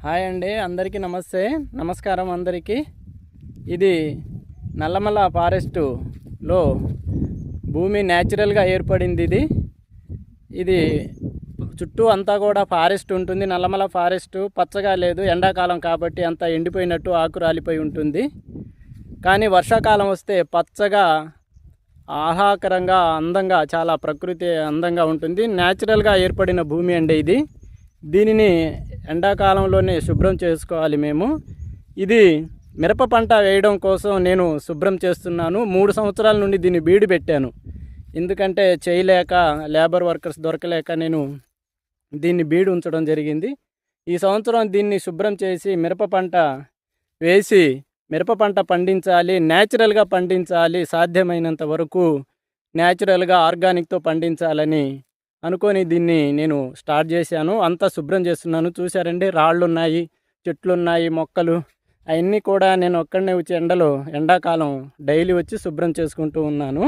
Hi అండి, అందరికీ నమస్కారం అందరికీ. ఇది నల్లమల ఫారెస్టులో భూమి న్యాచురల్గా ఏర్పడింది. ఇది చుట్టూ అంతా కూడా ఫారెస్ట్ ఉంటుంది. నల్లమల ఫారెస్టు పచ్చగా లేదు, ఎండాకాలం కాబట్టి అంతా ఎండిపోయినట్టు ఆకు రాలిపోయి ఉంటుంది. కానీ వర్షాకాలం వస్తే పచ్చగా ఆహ్లాదకరంగా అందంగా చాలా ప్రకృతి అందంగా ఉంటుంది. న్యాచురల్గా ఏర్పడిన భూమి అండి ఇది. దీనిని ఎండాకాలంలోనే శుభ్రం చేసుకోవాలి మేము. ఇది మిరప పంట వేయడం కోసం నేను శుభ్రం చేస్తున్నాను. 3 సంవత్సరాల నుండి దీన్ని బీడు పెట్టాను. ఎందుకంటే చేయలేక, లేబర్ వర్కర్స్ దొరకలేక నేను దీన్ని బీడు ఉంచడం జరిగింది. ఈ సంవత్సరం దీన్ని శుభ్రం చేసి మిరప పంట వేసి మిరప పంట పండించాలి. న్యాచురల్గా పండించాలి, సాధ్యమైనంత వరకు న్యాచురల్గా ఆర్గానిక్తో పండించాలని అనుకొని దీన్ని నేను స్టార్ట్ చేశాను. అంతా శుభ్రం చేస్తున్నాను. చూసారండి, రాళ్ళు ఉన్నాయి, చెట్లు ఉన్నాయి, మొక్కలు అవన్నీ కూడా నేను ఒక్కడనే వచ్చి ఎండాకాలం డైలీ వచ్చి శుభ్రం చేసుకుంటూ ఉన్నాను.